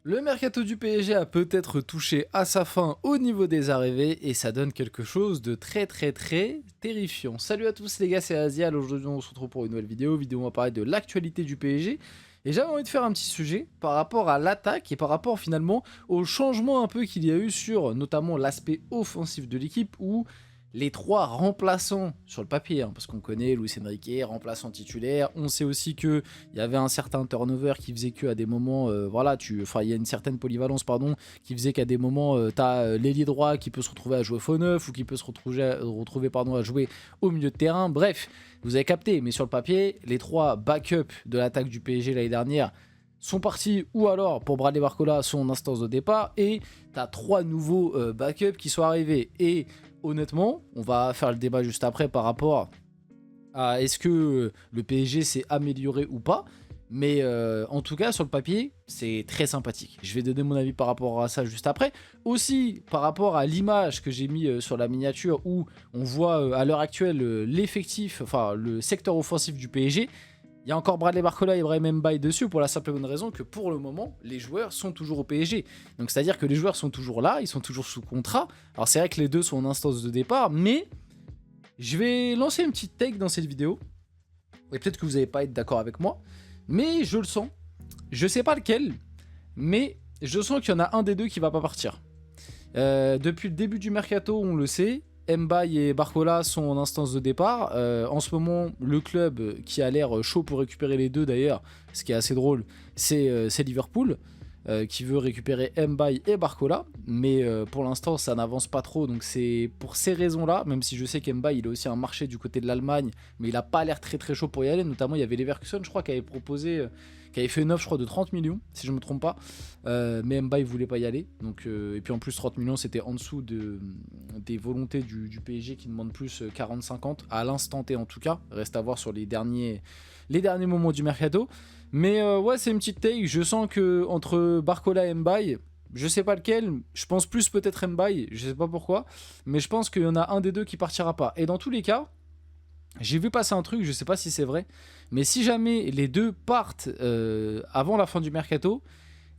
Le mercato du PSG a peut-être touché à sa fin au niveau des arrivées et ça donne quelque chose de très terrifiant. Salut à tous les gars, c'est Azial. Aujourd'hui on se retrouve pour une nouvelle vidéo où on va parler de l'actualité du PSG. Et j'avais envie de faire un petit sujet par rapport à l'attaque et par rapport finalement au changement un peu qu'il y a eu sur notamment l'aspect offensif de l'équipe où les trois remplaçants sur le papier, parce qu'on connaît Luis Enrique, remplaçant titulaire, on sait aussi qu'il y avait un certain turnover qui faisait qu'à des moments, il y a une certaine polyvalence, qui faisait qu'à des moments, tu as l'ailier droit qui peut se retrouver à jouer faux neuf ou qui peut se retrouver à jouer au milieu de terrain. Bref, vous avez capté, mais sur le papier, les trois backups de l'attaque du PSG l'année dernière sont partis, ou alors pour Bradley Barcola sont en instance de départ, et tu as trois nouveaux backups qui sont arrivés. Et honnêtement, on va faire le débat juste après par rapport à est-ce que le PSG s'est amélioré ou pas. Mais en tout cas, sur le papier, c'est très sympathique. Je vais donner mon avis par rapport à ça juste après. Aussi, par rapport à l'image que j'ai mis sur la miniature où on voit à l'heure actuelle l'effectif, enfin le secteur offensif du PSG. Il y a encore Bradley Barcola et Ibrahim Mbaye dessus pour la simple et bonne raison que pour le moment, les joueurs sont toujours au PSG. Donc c'est-à-dire que les joueurs sont toujours là, ils sont toujours sous contrat. Alors c'est vrai que les deux sont en instance de départ, mais je vais lancer une petite take dans cette vidéo. Et peut-être que vous n'allez pas être d'accord avec moi, mais je le sens. Je sais pas lequel, mais je sens qu'il y en a un des deux qui va pas partir. Depuis le début du mercato, on le sait, Mbaye et Barcola sont en instance de départ. En ce moment, le club qui a l'air chaud pour récupérer les deux d'ailleurs, ce qui est assez drôle, c'est Liverpool qui veut récupérer Mbaye et Barcola. Mais pour l'instant, ça n'avance pas trop. Donc c'est pour ces raisons-là, même si je sais qu'Mbaye, il a aussi un marché du côté de l'Allemagne, mais il n'a pas l'air très chaud pour y aller. Notamment, il y avait Leverkusen, je crois, qui avait proposé... qui avait fait une offre, je crois, de 30 millions, si je ne me trompe pas. Mais Mbaye ne voulait pas y aller. Donc, et puis en plus, 30 millions, c'était en dessous des volontés du PSG qui demandent plus 40-50, à l'instant T en tout cas. Reste à voir sur les derniers moments du mercato. Mais ouais, c'est une petite take. Je sens que entre Barcola et Mbaye, je sais pas lequel, je pense plus peut-être Mbaye, je sais pas pourquoi, mais je pense qu'il y en a un des deux qui partira pas. Et dans tous les cas, j'ai vu passer un truc, je sais pas si c'est vrai, mais si jamais les deux partent avant la fin du mercato,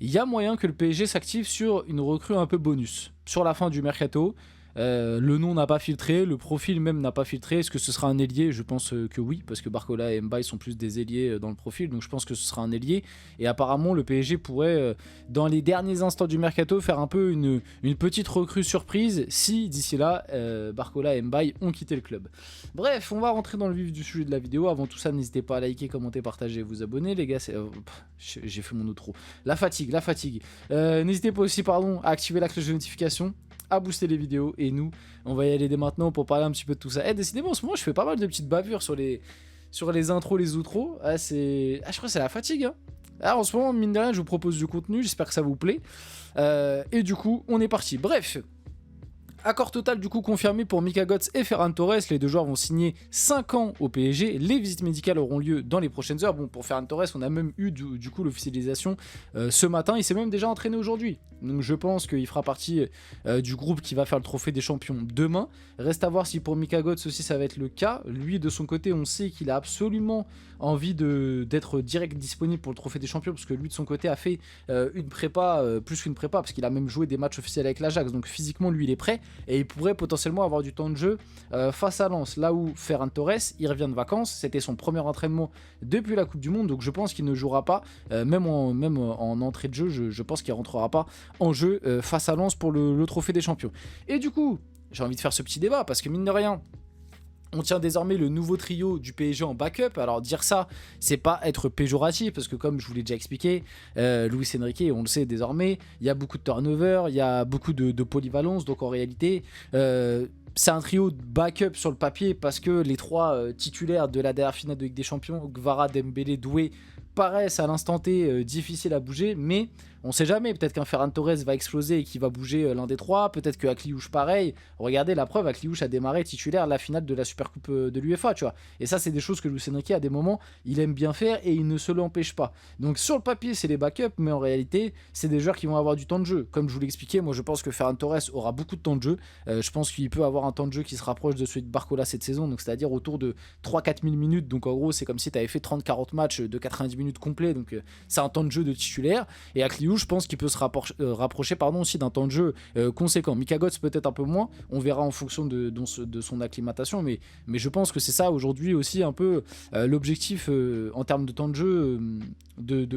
il y a moyen que le PSG s'active sur une recrue un peu bonus. Sur la fin du mercato, le nom n'a pas filtré, le profil même n'a pas filtré. Est-ce que ce sera un ailier? Je pense que oui, parce que Barcola et Mbaye sont plus des ailiers dans le profil, donc je pense que ce sera un ailier. Et apparemment, le PSG pourrait, dans les derniers instants du mercato, faire un peu une petite recrue surprise si d'ici là, Barcola et Mbaye ont quitté le club. Bref, on va rentrer dans le vif du sujet de la vidéo. Avant tout ça, n'hésitez pas à liker, commenter, partager et vous abonner, les gars. J'ai fait mon outro. La fatigue. N'hésitez pas aussi, à activer la cloche de notification, à booster les vidéos, et nous on va y aller dès maintenant pour parler un petit peu de tout ça. Décidément en ce moment je fais pas mal de petites bavures sur les intros, les outros. Je crois que c'est la fatigue, Alors en ce moment, mine de rien, je vous propose du contenu, j'espère que ça vous plaît, et du coup on est parti. Bref, accord total du coup confirmé pour Mika Götze et Ferran Torres. Les deux joueurs vont signer 5 ans au PSG. Les visites médicales auront lieu dans les prochaines heures. Bon, pour Ferran Torres, on a même eu du coup l'officialisation ce matin. Il s'est même déjà entraîné aujourd'hui. Donc je pense qu'il fera partie du groupe qui va faire le trophée des champions demain. Reste à voir si pour Mika Götze aussi ça va être le cas. Lui, de son côté, on sait qu'il a absolument envie d'être direct disponible pour le trophée des champions, parce que lui de son côté a fait une prépa, plus qu'une prépa, parce qu'il a même joué des matchs officiels avec l'Ajax. Donc physiquement, lui, il est prêt. Et il pourrait potentiellement avoir du temps de jeu face à Lens. Là où Ferran Torres, il revient de vacances, c'était son premier entraînement depuis la Coupe du Monde, donc je pense qu'il ne jouera pas, même en entrée de jeu, je pense qu'il ne rentrera pas en jeu face à Lens pour le trophée des champions. Et du coup, j'ai envie de faire ce petit débat, parce que mine de rien, on tient désormais le nouveau trio du PSG en backup. Alors dire ça, c'est pas être péjoratif, parce que comme je vous l'ai déjà expliqué, Luis Enrique, on le sait désormais, il y a beaucoup de turnover, il y a beaucoup de polyvalence. Donc en réalité, c'est un trio de backup sur le papier, parce que les trois titulaires de la dernière finale de Ligue des Champions, Kvara, Dembélé, Doué, paraissent à l'instant T difficiles à bouger, mais on sait jamais, peut-être qu'un Ferran Torres va exploser et qu'il va bouger l'un des trois, peut-être que Akliouche pareil. Regardez la preuve, Akliouche a démarré titulaire la finale de la Supercoupe de l'UEFA, tu vois. Et ça, c'est des choses que Luis Enrique, à des moments, il aime bien faire et il ne se l'empêche pas. Donc sur le papier, c'est les backups, mais en réalité, c'est des joueurs qui vont avoir du temps de jeu. Comme je vous l'expliquais, moi je pense que Ferran Torres aura beaucoup de temps de jeu. Je pense qu'il peut avoir un temps de jeu qui se rapproche de celui de Barcola cette saison, donc c'est-à-dire autour de 3-4 000 minutes. Donc en gros, c'est comme si tu avais fait 30-40 matchs de 90 minutes complets, donc c'est un temps de jeu de titulaire. Et Akliouche, Kalou, je pense qu'il peut se rapprocher aussi d'un temps de jeu conséquent. Mika Götze peut-être un peu moins, on verra en fonction de son acclimatation, mais je pense que c'est ça aujourd'hui aussi un peu l'objectif en termes de temps de jeu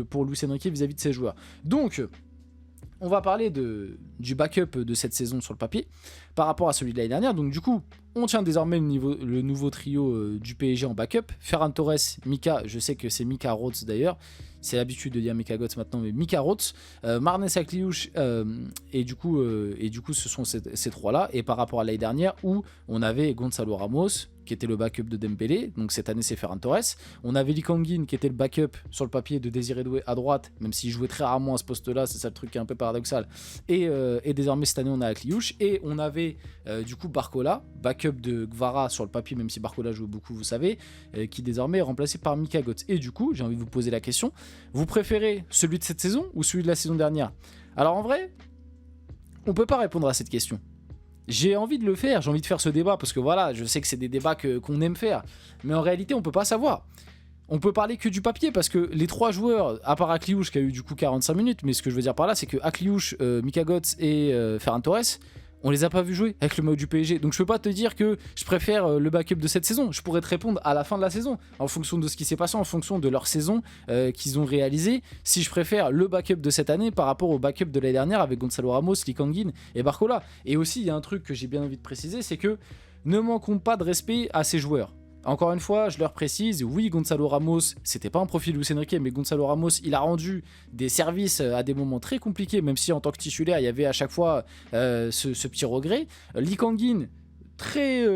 pour Luis Enrique vis-à-vis de ses joueurs. Donc, on va parler du backup de cette saison sur le papier par rapport à celui de l'année dernière. Donc du coup, on tient désormais le nouveau trio du PSG en backup. Ferran Torres, Mika, je sais que c'est Mika Rhodes d'ailleurs. C'est l'habitude de dire Mika Götze maintenant, mais Mika Rhodes, Marnes Akliouche, et du coup, ce sont ces trois-là. Et par rapport à l'année dernière, où on avait Gonzalo Ramos, qui était le backup de Dembélé, donc cette année c'est Ferran Torres. On avait Lee Kang-in, qui était le backup sur le papier de Désiré Doué à droite, même s'il jouait très rarement à ce poste-là, c'est ça le truc qui est un peu paradoxal. Et désormais cette année on a Akliouche, et on avait du coup Barcola, backup de Gvara sur le papier, même si Barcola joue beaucoup, vous savez, qui désormais est remplacé par Mika Götze. Et du coup, j'ai envie de vous poser la question, vous préférez celui de cette saison ou celui de la saison dernière? Alors en vrai, on peut pas répondre à cette question. J'ai envie de le faire, j'ai envie de faire ce débat, parce que voilà, je sais que c'est des débats qu'on aime faire, mais en réalité, on peut pas savoir. On peut parler que du papier, parce que les trois joueurs, à part Akliouche qui a eu du coup 45 minutes, mais ce que je veux dire par là, c'est que Akliouche, Mika Götze et Ferran Torres, on les a pas vus jouer avec le maillot du PSG. Donc je peux pas te dire que je préfère le backup de cette saison. Je pourrais te répondre à la fin de la saison, en fonction de ce qui s'est passé, en fonction de leur saison qu'ils ont réalisé, si je préfère le backup de cette année par rapport au backup de l'année dernière avec Gonzalo Ramos, Lee Kang-in et Barcola. Et aussi, il y a un truc que j'ai bien envie de préciser, c'est que ne manquons pas de respect à ces joueurs. Encore une fois, je leur précise, oui, Gonzalo Ramos, c'était pas un profil Luis Enrique, mais Gonzalo Ramos, il a rendu des services à des moments très compliqués, même si en tant que titulaire, il y avait à chaque fois ce petit regret. Lee Kang-in, très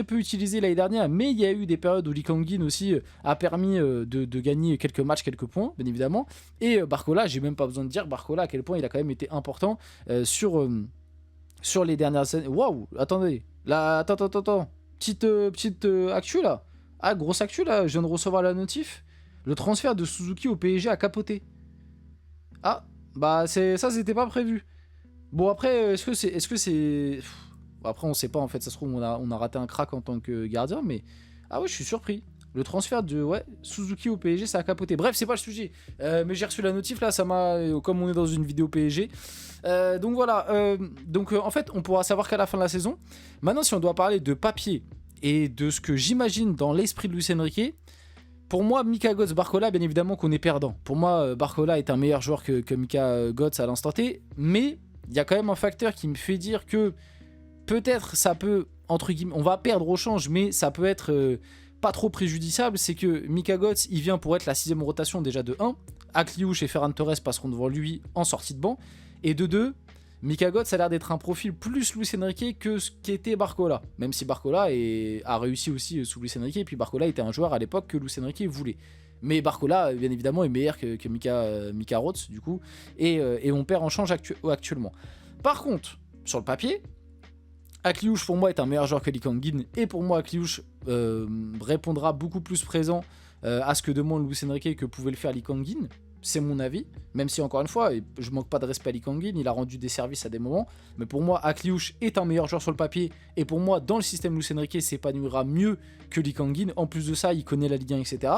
peu utilisé l'année dernière, mais il y a eu des périodes où Lee Kang-in aussi a permis de gagner quelques matchs, quelques points, bien évidemment. Et Barcola, j'ai même pas besoin de dire Barcola à quel point il a quand même été important sur les dernières années. Waouh, attendez, là, attends. Petite actu là. Ah, grosse actu là, je viens de recevoir la notif. Le transfert de Suzuki au PSG a capoté. Ah, bah ça c'était pas prévu. Bon après, est-ce que c'est... Après on sait pas en fait, ça se trouve on a raté un crack en tant que gardien, mais... Ah ouais, je suis surpris. Le transfert de Suzuki au PSG, ça a capoté. Bref, c'est pas le sujet. Mais j'ai reçu la notif là, ça m'a... Comme on est dans une vidéo PSG. Donc voilà. En fait, on pourra savoir qu'à la fin de la saison. Maintenant, si on doit parler de papier et de ce que j'imagine dans l'esprit de Luis Enrique, pour moi, Mika Götze, Barcola, bien évidemment qu'on est perdant. Pour moi, Barcola est un meilleur joueur que Mika Götze à l'instant T. Mais il y a quand même un facteur qui me fait dire que peut-être ça peut, entre guillemets, on va perdre au change, mais ça peut être... pas trop préjudiciable, c'est que Mika Götze, il vient pour être la 6ème rotation déjà de 1, Akliouche et Ferran Torres passeront devant lui en sortie de banc, et de 2, Mika Götze a l'air d'être un profil plus Luis Enrique que ce qu'était Barcola, même si Barcola a réussi aussi sous Luis Enrique, et puis Barcola était un joueur à l'époque que Luis Enrique voulait. Mais Barcola, bien évidemment, est meilleur que Mika Rhodes, du coup, et on perd en change actuellement. Par contre, sur le papier, Akliouche pour moi est un meilleur joueur que Lee Kang-in, et pour moi Akliouche répondra beaucoup plus présent à ce que demande Luis Enrique que pouvait le faire Lee Kang-in. C'est mon avis, même si encore une fois, je manque pas de respect à Lee Kang-in, il a rendu des services à des moments, mais pour moi Akliouche est un meilleur joueur sur le papier, et pour moi dans le système Luis Enrique s'épanouira mieux que Lee Kang-in. En plus de ça, il connaît la Ligue 1, etc.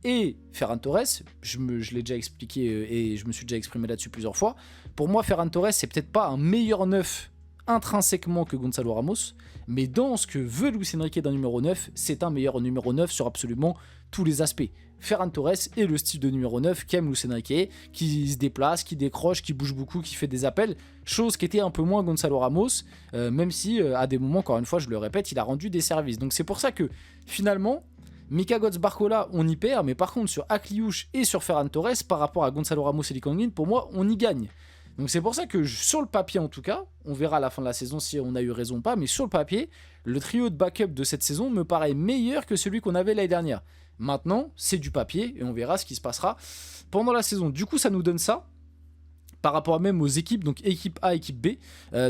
Et Ferran Torres, je l'ai déjà expliqué et je me suis déjà exprimé là-dessus plusieurs fois, pour moi Ferran Torres c'est peut-être pas un meilleur neuf intrinsèquement que Gonzalo Ramos, mais dans ce que veut Luis Enrique d'un numéro 9, c'est un meilleur numéro 9 sur absolument tous les aspects. Ferran Torres est le style de numéro 9 qu'aime Luis Enrique, qui se déplace, qui décroche, qui bouge beaucoup, qui fait des appels, chose qui était un peu moins Gonzalo Ramos, même si à des moments, encore une fois, je le répète, il a rendu des services. Donc c'est pour ça que finalement, Mika Götze, Barcola, on y perd, mais par contre sur Akliouche et sur Ferran Torres, par rapport à Gonzalo Ramos et Lee Kang-in, pour moi, on y gagne. Donc c'est pour ça que sur le papier en tout cas, on verra à la fin de la saison si on a eu raison ou pas, mais sur le papier, le trio de backup de cette saison me paraît meilleur que celui qu'on avait l'année dernière. Maintenant, c'est du papier et on verra ce qui se passera pendant la saison. Du coup, ça nous donne ça par rapport même aux équipes, donc équipe A, équipe B.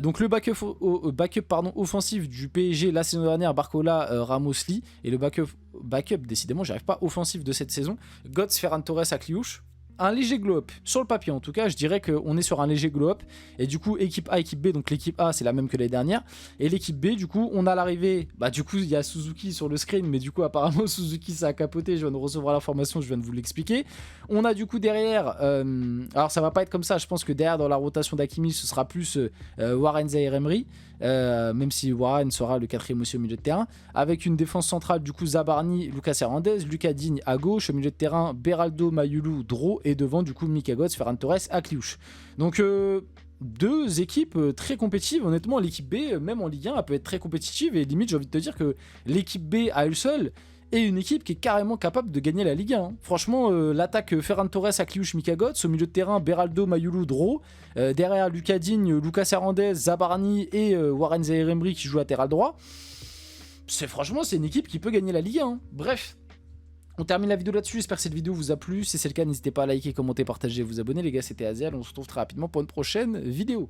Donc le backup offensif du PSG la saison dernière, Barcola, Ramos, Lee, et le backup décidément, j'arrive pas, offensif de cette saison, Götze, Ferran Torres, Akliouche. un léger glow-up. Sur le papier, en tout cas, je dirais qu'on est sur un léger glow-up. Et du coup, équipe A, équipe B, donc l'équipe A, c'est la même que l'année dernière. Et l'équipe B, du coup, on a l'arrivée. Bah, du coup, il y a Suzuki sur le screen, mais du coup, apparemment, Suzuki, ça a capoté. Je viens de recevoir l'information, je viens de vous l'expliquer. On a du coup derrière. Alors, ça va pas être comme ça. Je pense que derrière, dans la rotation d'Hakimi, ce sera plus Warren Zaïre-Emery. Même si Warren sera le quatrième aussi au milieu de terrain, avec une défense centrale du coup Zabarni, Lucas Hernandez, Lucas Digne à gauche, au milieu de terrain Beraldo, Mayulu, Dro, et devant du coup Mika Götze, Ferran Torres, Akliouche. Donc deux équipes très compétitives. Honnêtement, l'équipe B, même en Ligue 1, elle peut être très compétitive, et limite j'ai envie de te dire que l'équipe B à elle seule est une équipe qui est carrément capable de gagner la Ligue 1. Franchement, l'attaque Ferran Torres, Akliouche, Mika Götze, au milieu de terrain Beraldo, Mayulu, Dro, derrière Lucas Digne, Lucas Hernandez, Zabarni et Warren Zaïre-Emery qui joue latéral droit. Franchement, c'est une équipe qui peut gagner la Ligue 1. Bref. On termine la vidéo là-dessus, j'espère que cette vidéo vous a plu. Si c'est le cas, n'hésitez pas à liker, commenter, partager, vous abonner. Les gars, c'était Azial, on se retrouve très rapidement pour une prochaine vidéo.